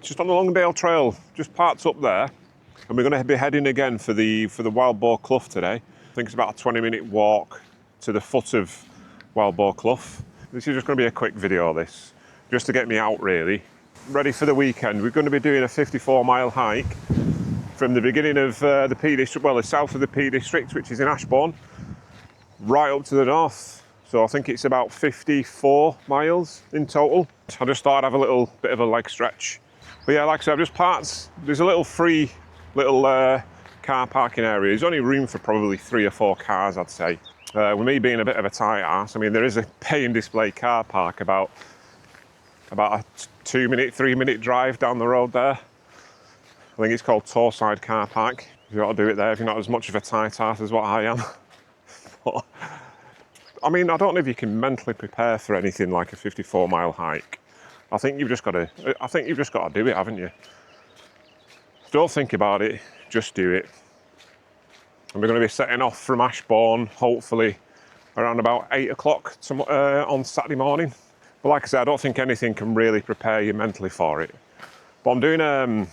Just on the Longdale Trail, just parked up there, and we're going to be heading again for the Wildboar Clough today. I think it's about a 20-minute walk to the foot of Wildboar Clough. This is just going to be a quick video, this, just to get me out really. Ready for the weekend. We're going to be doing a 54-mile hike from the beginning of the Peak District, well, the south of the Peak District, which is in Ashbourne, right up to the north. So I think it's about 54 miles in total. I just thought I'd have a little bit of a leg stretch. But yeah, like I said, I've just parked. There's a little free little car parking area. There's only room for probably 3 or 4 cars, I'd say. With me being a bit of a tight ass, I mean, there is a pay and display car park about a 2-minute, 3-minute drive down the road there. I think it's called Torside Car Park. You ought to do it there if you're not as much of a tight ass as what I am. But, I mean, I don't know if you can mentally prepare for anything like a 54-mile hike. I think you've just got to do it, haven't you? Don't think about it, just do it. And we're going to be setting off from Ashbourne, hopefully around about 8 o'clock on Saturday morning. But like I said, I don't think anything can really prepare you mentally for it. But I'm doing,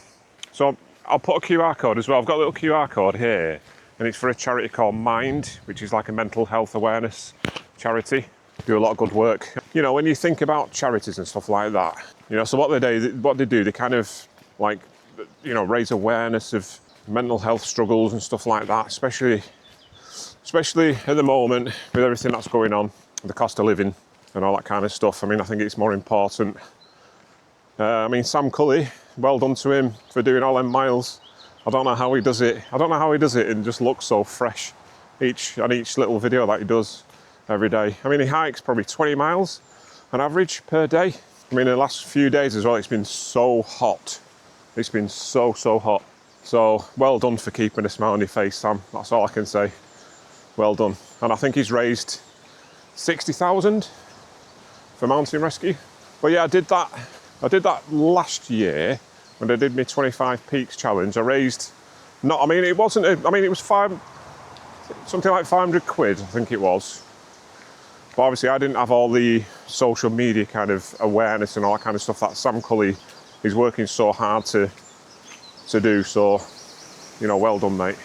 so I'll put a QR code as well. I've got a little QR code here, and it's for a charity called Mind, which is like a mental health awareness charity. Do a lot of good work. You know, when you think about charities and stuff like that, you know, so what they do, they kind of like, you know, raise awareness of mental health struggles and stuff like that, especially at the moment with everything that's going on, the cost of living and all that kind of stuff. I mean, I think it's more important. I mean, Sam Cully, well done to him for doing all them miles. I don't know how he does it. And just looks so fresh each little video that he does every day. I mean, he hikes probably 20 miles on average per day. I mean, in the last few days as well, it's been so hot. It's been so hot. So well done for keeping a smile on your face, Sam. That's all I can say. Well done. And I think he's raised 60,000 for mountain rescue. But yeah, I did that last year when I did my 25 Peaks challenge. I raised, it was something like 500 quid, I think it was. But obviously I didn't have all the social media kind of awareness and all that kind of stuff that Sam Cully is working so hard to do. So, you know, well done, mate.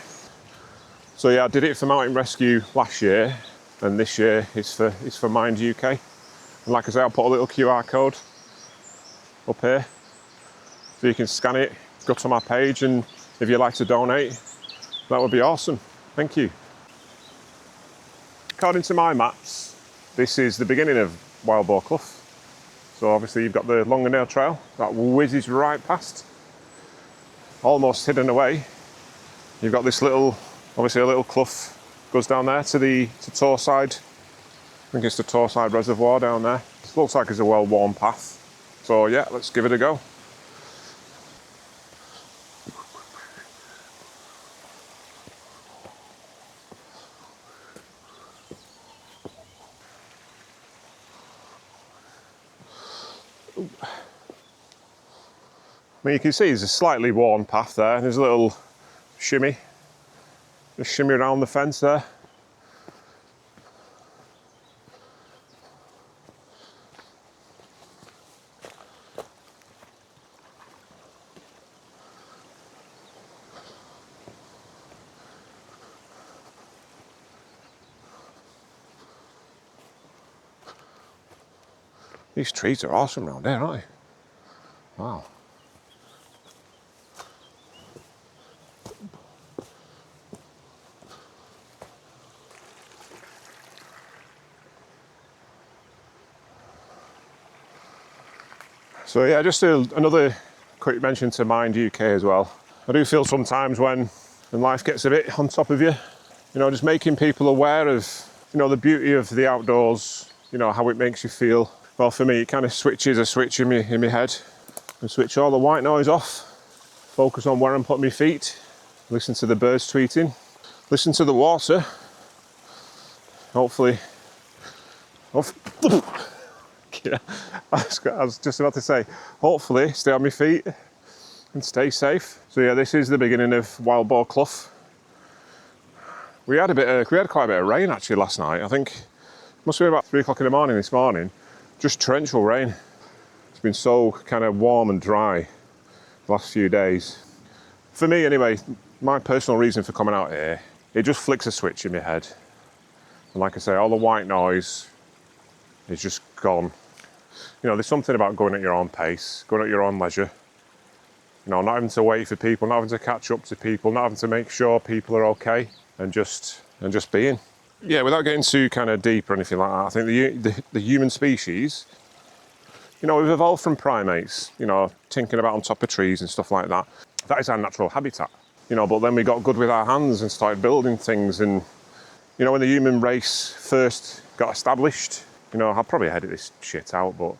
So yeah, I did it for mountain rescue last year, and this year it's for Mind UK. And like I say, I'll put a little QR code up here so you can scan it, go to my page, and if you'd like to donate, that would be awesome. Thank you. According to my maps, this is the beginning of Wildboar Clough. So obviously you've got the Longdale Trail that whizzes right past, almost hidden away. You've got this obviously a little clough goes down there to Torside. I think it's the Torside Reservoir down there. It looks like it's a well-worn path. So yeah, let's give it a go. I mean, you can see there's a slightly worn path there. There's a little shimmy, just shimmy around the fence there. These trees are awesome around here, aren't they? Wow. So yeah, just another quick mention to Mind UK as well. I do feel sometimes when life gets a bit on top of you, you know, just making people aware of, you know, the beauty of the outdoors, you know, how it makes you feel. Well, for me, it kind of switches a switch in my head and switch all the white noise off, focus on where I'm putting my feet, listen to the birds tweeting, listen to the water, hopefully, yeah, I was just about to say, hopefully stay on my feet and stay safe. So yeah, this is the beginning of Wildboar Clough. We had quite a bit of rain actually last night. I think it must have been about 3 o'clock in the morning this morning. Just torrential rain. It's been so kind of warm and dry. the last few days. For me anyway, my personal reason for coming out here, it just flicks a switch in my head. And like I say, all the white noise is just gone. You know, there's something about going at your own pace, going at your own leisure. You know, not having to wait for people, not having to catch up to people, not having to make sure people are okay, and just being. Yeah, without getting too kind of deep or anything like that, I think the human species, you know, we've evolved from primates, you know, tinkering about on top of trees and stuff like that. That is our natural habitat, you know, but then we got good with our hands and started building things. And, you know, when the human race first got established, you know, I'll probably edit this shit out, but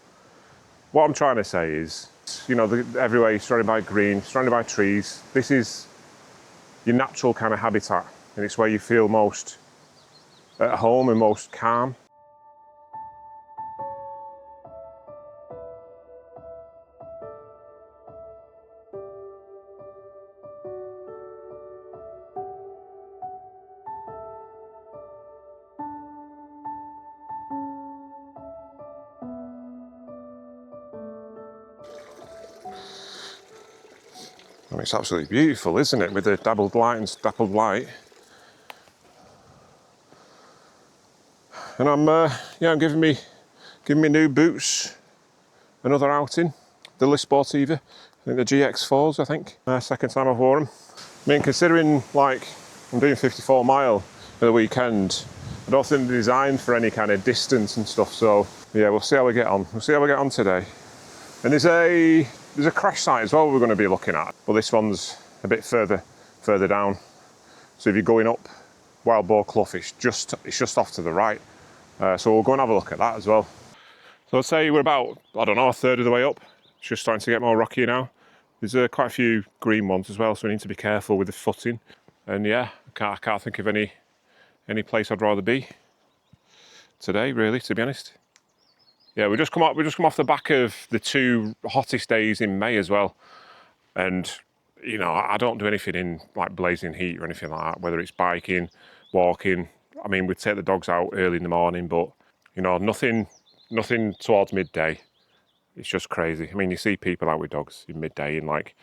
what I'm trying to say is, you know, everywhere you're surrounded by green, surrounded by trees. This is your natural kind of habitat, and it's where you feel most at home and most calm. I mean, it's absolutely beautiful, isn't it? With the dabbled light and dappled light. And I'm giving me new boots another outing. The Le Sportive, I think the GX4s. I think second time I've worn them. I mean, considering like I'm doing 54 mile for the weekend, I don't think they're designed for any kind of distance and stuff. So yeah, we'll see how we get on. We'll see how we get on today. And there's a crash site as well we're going to be looking at, but this one's a bit further down. So if you're going up Wildboar Clough, it's just off to the right. So we'll go and have a look at that as well. So I'd say we're about, I don't know, a third of the way up. It's just starting to get more rocky now. There's quite a few green ones as well, so we need to be careful with the footing. And yeah, I can't think of any place I'd rather be today, really, to be honest. Yeah, we just come off the back of the 2 hottest days in May as well. And, you know, I don't do anything in like blazing heat or anything like that, whether it's biking, walking. I mean, we'd take the dogs out early in the morning, but, you know, nothing towards midday. It's just crazy. I mean, you see people out with dogs in midday in like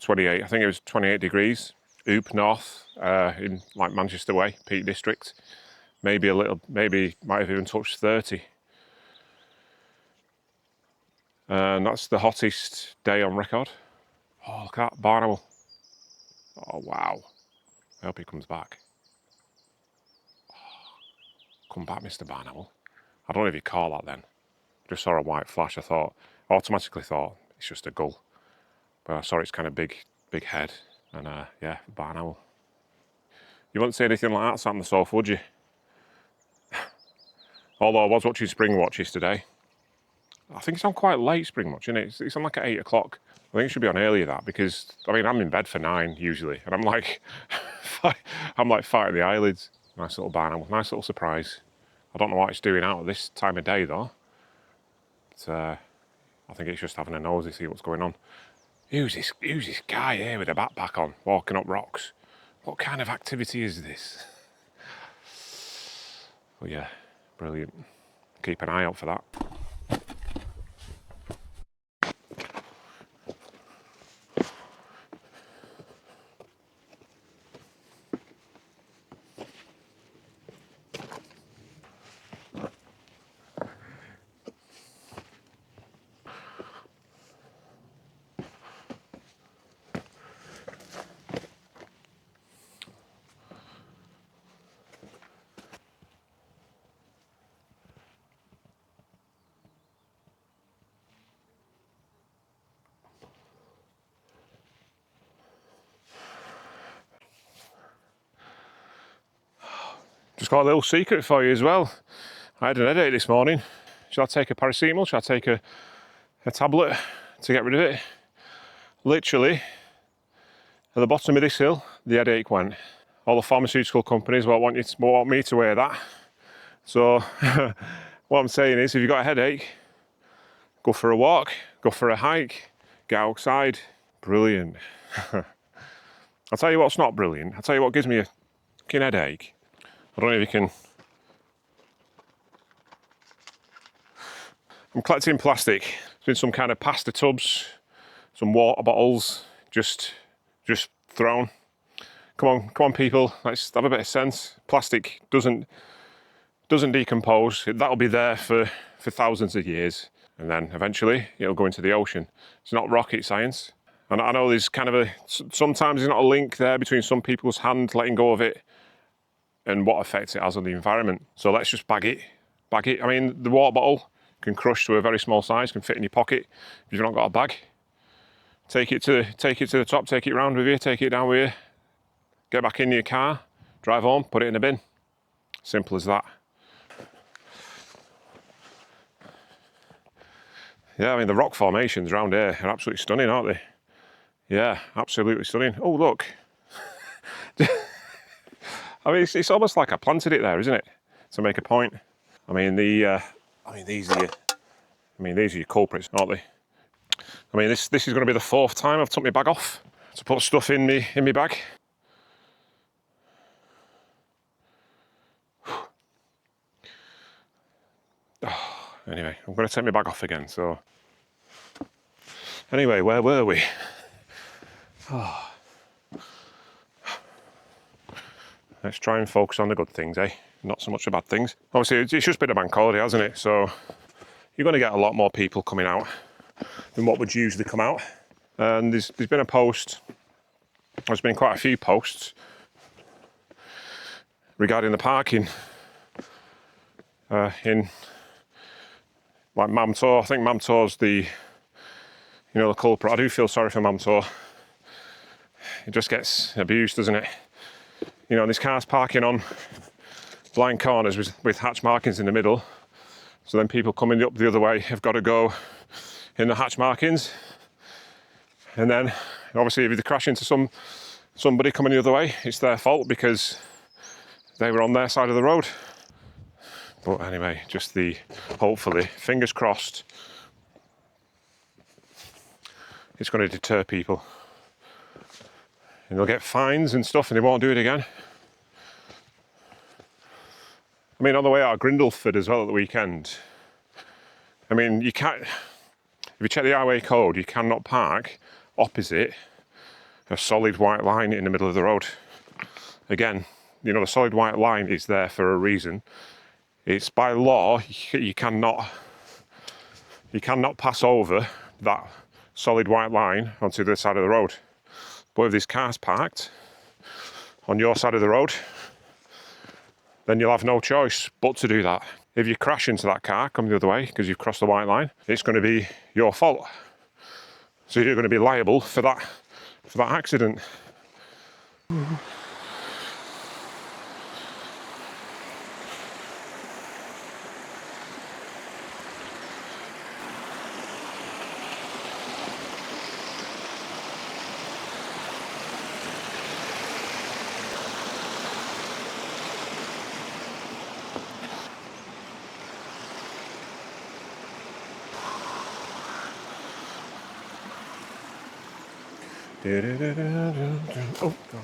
28, I think it was 28 degrees, Oop North, in like Manchester way, Peak District. Maybe might have even touched 30. And that's the hottest day on record. Oh, look at that barn owl. Oh, wow. I hope he comes back. Oh, come back, Mr. Barn Owl. I don't know if you call that then. Just saw a white flash. Automatically thought it's just a gull. But I saw its kind of big head. And yeah, barn owl. You wouldn't say anything like that sat on the sofa, would you? Although I was watching Spring Watches today. I think it's on quite late Spring Watch, isn't it? It's on like at 8 o'clock. I think it should be on earlier that, because I mean I'm in bed for 9 usually, and I'm like fighting the eyelids. Nice little barn owl, nice little surprise. I don't know what it's doing out at this time of day though. But, I think it's just having a nosy, see what's going on. Who's this guy here with a backpack on, walking up rocks? What kind of activity is this? Well, yeah, brilliant. Keep an eye out for that. Just got a little secret for you as well. I had an headache this morning. Should I take a paracetamol? Should I take a tablet to get rid of it? Literally, at the bottom of this hill, the headache went. All the pharmaceutical companies want me to wear that. So what I'm saying is, if you've got a headache, go for a walk, go for a hike, get outside. Brilliant. I'll tell you what's not brilliant. I'll tell you what gives me a fucking headache. I don't know if you can. I'm collecting plastic. There's been some kind of pasta tubs, some water bottles, just thrown. Come on, people, let's have a bit of sense. Plastic doesn't decompose. That'll be there for thousands of years, and then eventually it'll go into the ocean. It's not rocket science. And I know there's kind of sometimes there's not a link there between some people's hand letting go of it and what effect it has on the environment. So let's just bag it. I mean, the water bottle can crush to a very small size, can fit in your pocket if you've not got a bag. Take it to the top, take it round with you, take it down with you, get back in your car, drive home, put it in a bin. Simple as that. Yeah, I mean, the rock formations around here are absolutely stunning, aren't they? Yeah, absolutely stunning. Oh, look. I mean, it's almost like I planted it there, isn't it? To make a point. I mean, these are your culprits, aren't they? I mean, this is going to be the 4th time I've took my bag off to put stuff in my bag. Oh, anyway, I'm going to take my bag off again. So, anyway, where were we? Oh. Let's try and focus on the good things, eh? Not so much the bad things. Obviously, it's just been a bank holiday, hasn't it? So you're going to get a lot more people coming out than what would usually come out. And there's been a post, there's been quite a few posts regarding the parking in like Mamtor. I think Mamtor's the culprit. I do feel sorry for Mamtor. It just gets abused, doesn't it? You know, there's cars parking on blind corners with hatch markings in the middle. So then people coming up the other way have got to go in the hatch markings. And then obviously if they crash into somebody coming the other way, it's their fault because they were on their side of the road. But anyway, hopefully, fingers crossed, it's going to deter people. And they'll get fines and stuff and they won't do it again. I mean, on the way out of Grindleford as well at the weekend, I mean, you can't, if you check the highway code, you cannot park opposite a solid white line in the middle of the road. Again, the solid white line is there for a reason. It's by law, you cannot pass over that solid white line onto the side of the road. But if there's cars parked on your side of the road, then you'll have no choice but to do that. If you crash into that car coming the other way because you've crossed the white line, it's going to be your fault. So you're going to be liable for that accident. Oh, God.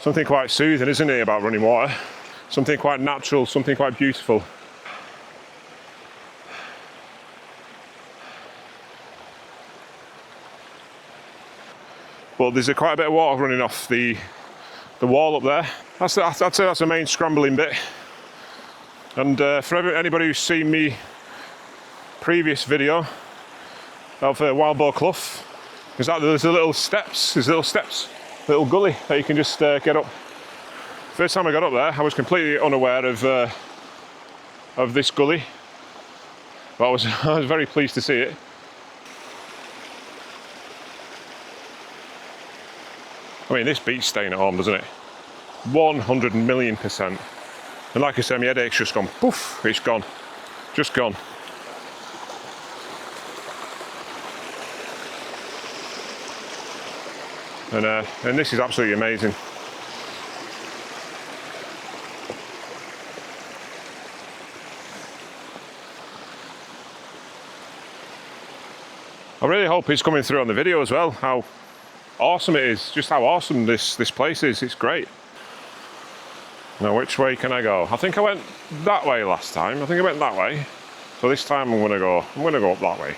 Something quite soothing, isn't it, about running water? Something quite natural, something quite beautiful. But there's quite a bit of water running off the wall up there. I'd say that's the main scrambling bit. And for anybody who's seen me previous video of Wildboar Clough, there's little steps, little gully that you can just get up. First time I got up there, I was completely unaware of this gully, but I was very pleased to see it. I mean, this beats staying at home, doesn't it? 100 million%. And like I said, my headache's just gone poof, it's gone. Just gone. And this is absolutely amazing. I really hope it's coming through on the video as well, how awesome it is, just how awesome this place is. It's great. Now, which way can I go? I think I went that way last time. I think I went that way. So this time I'm gonna go up that way.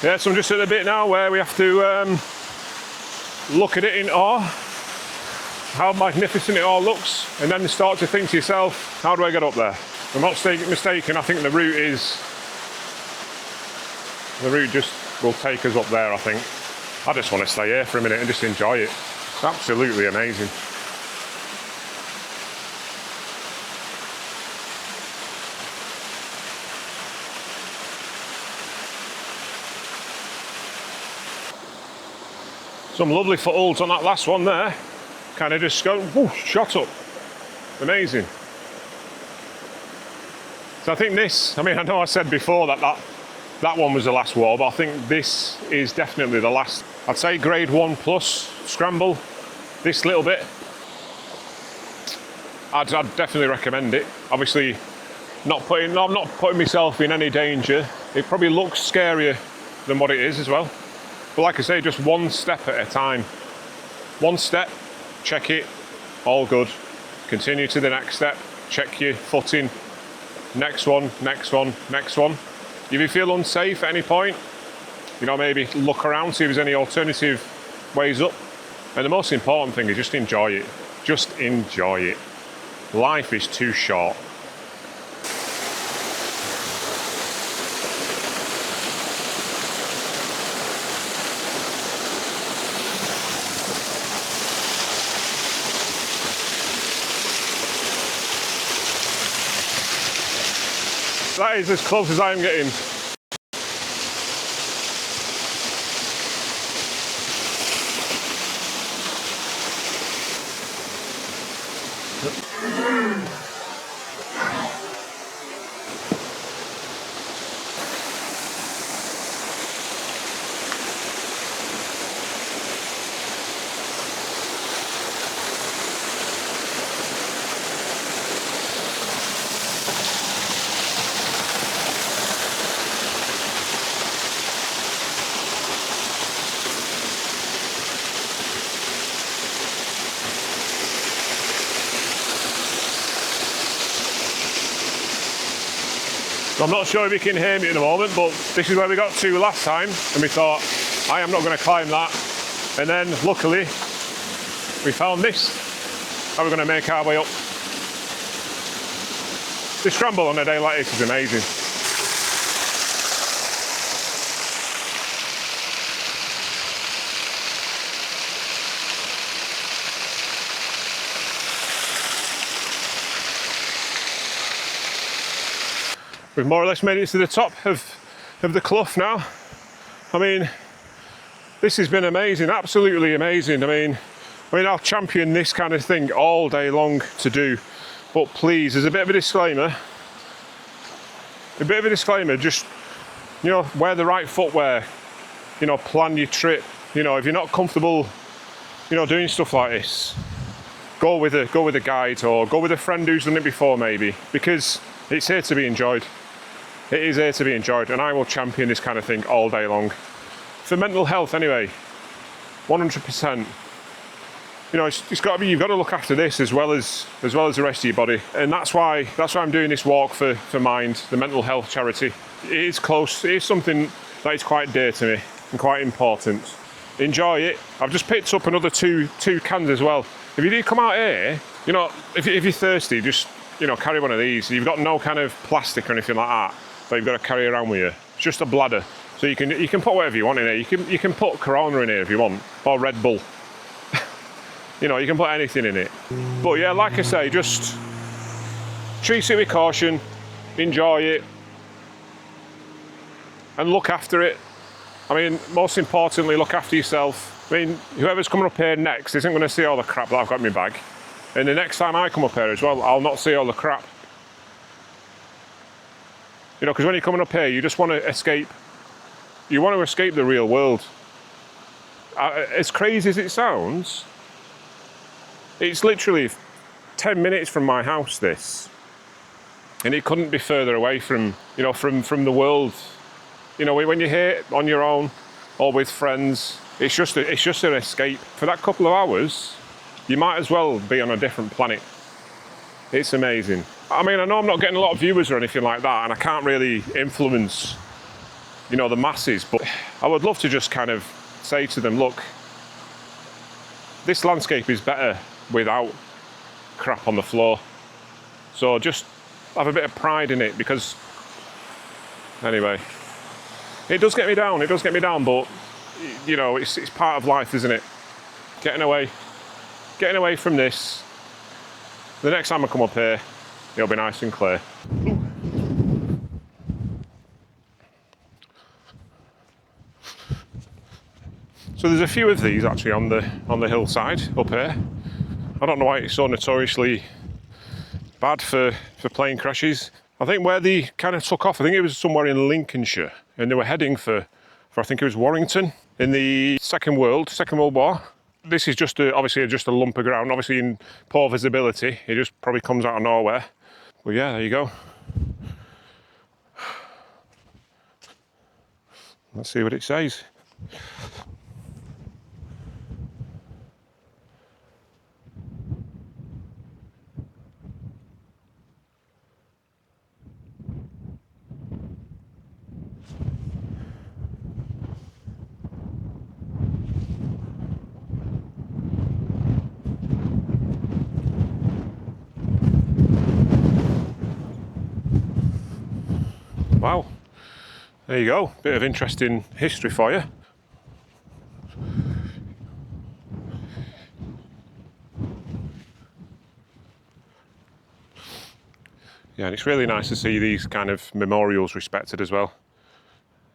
Yeah, so I'm just at the bit now where we have to look at it in awe, how magnificent it all looks, and then start to think to yourself, how do I get up there? If I'm not mistaken, I think the route just will take us up there, I think. I just want to stay here for a minute and just enjoy it. It's absolutely amazing. Some lovely footholds on that last one there. Kind of just go, whoosh, shot up. Amazing. So I think this, I mean, I know I said before that one was the last wall, but I think this is definitely the last. I'd say grade 1 plus scramble. This little bit, I'd definitely recommend it. Obviously, I'm not putting myself in any danger. It probably looks scarier than what it is as well. But like I say, just one step at a time. One step, check it, all good. Continue to the next step, check your footing. Next one, next one, next one. If you feel unsafe at any point, you know, maybe look around, see if there's any alternative ways up. And the most important thing is just enjoy it. Just enjoy it. Life is too short. That is as close as I'm getting. I'm not sure if you can hear me at the moment, but this is where we got to last time, and we thought, I am not going to climb that. And then, luckily, we found this, and we're going to make our way up. The scramble on a day like this is amazing. We've more or less made it to the top of the clough now. I mean, this has been amazing, absolutely amazing. I mean, I'll champion this kind of thing all day long to do, but please, there's a bit of a disclaimer. Just, you know, wear the right footwear, you know, plan your trip. You know, if you're not comfortable, you know, doing stuff like this, go with a guide or go with a friend who's done it before maybe, because it's here to be enjoyed. It is here to be enjoyed, and I will champion this kind of thing all day long. For mental health anyway, 100%. You know, it's got to be, you've got to look after this as well as the rest of your body. And that's why I'm doing this walk for Mind, the mental health charity. It is close, it is something that is quite dear to me and quite important. Enjoy it. I've just picked up another two cans as well. If you do come out here, you know, if you're thirsty, just, you know, carry one of these. You've got no kind of plastic or anything like that that you've got to carry around with you. It's just a bladder. So you can put whatever you want in here. You can put Corona in here if you want, or Red Bull. You know, you can put anything in it. But yeah, like I say, just treat it with caution, enjoy it, and look after it. I mean, most importantly, look after yourself. I mean, whoever's coming up here next isn't going to see all the crap that I've got in my bag. And the next time I come up here as well, I'll not see all the crap. You know, because when you're coming up here, you just want to escape. You want to escape the real world. As crazy as it sounds, it's literally 10 minutes from my house, this. And it couldn't be further away from, you know, from the world. You know, when you're here on your own or with friends, it's just an escape. For that couple of hours, you might as well be on a different planet. It's amazing. I mean, I know I'm not getting a lot of viewers or anything like that, and I can't really influence, you know, the masses, but I would love to just kind of say to them, look, this landscape is better without crap on the floor. So just have a bit of pride in it, because anyway, it does get me down, but you know, it's part of life, isn't it? Getting away from this. The next time I come up here, it'll be nice and clear. So there's a few of these actually on the hillside up here. I don't know why it's so notoriously bad for plane crashes. I think where they kind of took off, I think it was somewhere in Lincolnshire, and they were heading for I think it was Warrington in the Second World War. This is just obviously just a lump of ground, obviously in poor visibility. It just probably comes out of nowhere. Well, yeah, there you go. Let's see what it says. Wow, there you go, bit of interesting history for you. Yeah, and it's really nice to see these kind of memorials respected as well.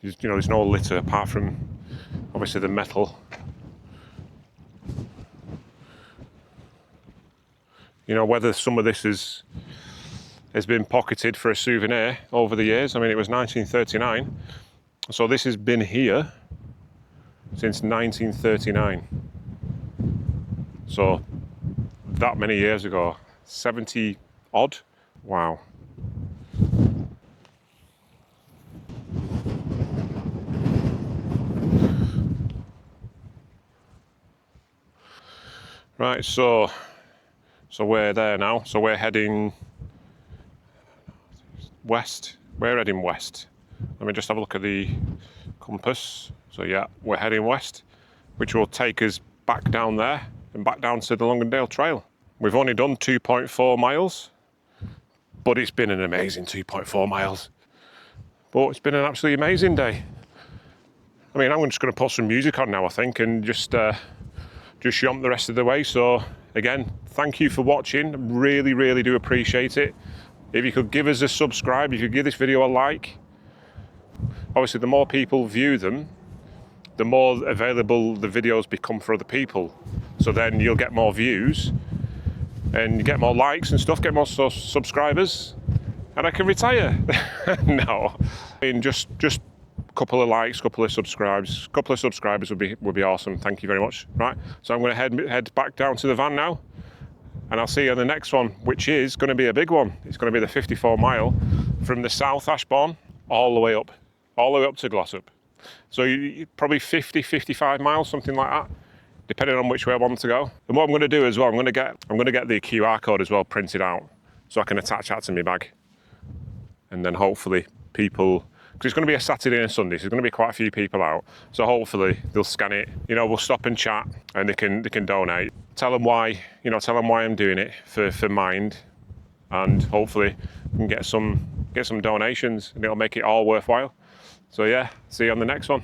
You know, there's no litter apart from obviously the metal. You know, whether some of this has been pocketed for a souvenir over the years. I mean, it was 1939, so this has been here since 1939. So that many years ago, 70 odd. Wow. Right, so we're there now. So we're heading west. We're heading west. Let me just have a look at the compass. So yeah, we're heading west, which will take us back down there and back down to the Longdale Trail. We've only done 2.4 miles, but it's been an amazing 2.4 miles. But it's been an absolutely amazing day. I mean, I'm just going to put some music on now, I think, and just yomp the rest of the way. So again, thank you for watching. Really, really do appreciate it. If you could give us a subscribe, if you could give this video a like. Obviously, the more people view them, the more available the videos become for other people. So then you'll get more views and get more likes and stuff, get more subscribers, and I can retire. No, I mean, just a couple of likes, couple of subscribes would be awesome. Thank you very much. Right, so I'm going to head back down to the van now, and I'll see you on the next one, which is going to be a big one. It's going to be the 54 mile from the South Ashbourne all the way up to Glossop. So probably 50, 55 miles, something like that, depending on which way I want to go. And what I'm going to do as well, I'm going to get the QR code as well printed out, so I can attach that to my bag. And then hopefully people, because it's going to be a Saturday and a Sunday, so there's going to be quite a few people out. So hopefully they'll scan it. You know, we'll stop and chat, and they can donate. Tell them why I'm doing it for Mind, and hopefully we can get some donations, and it'll make it all worthwhile. So yeah, see you on the next one.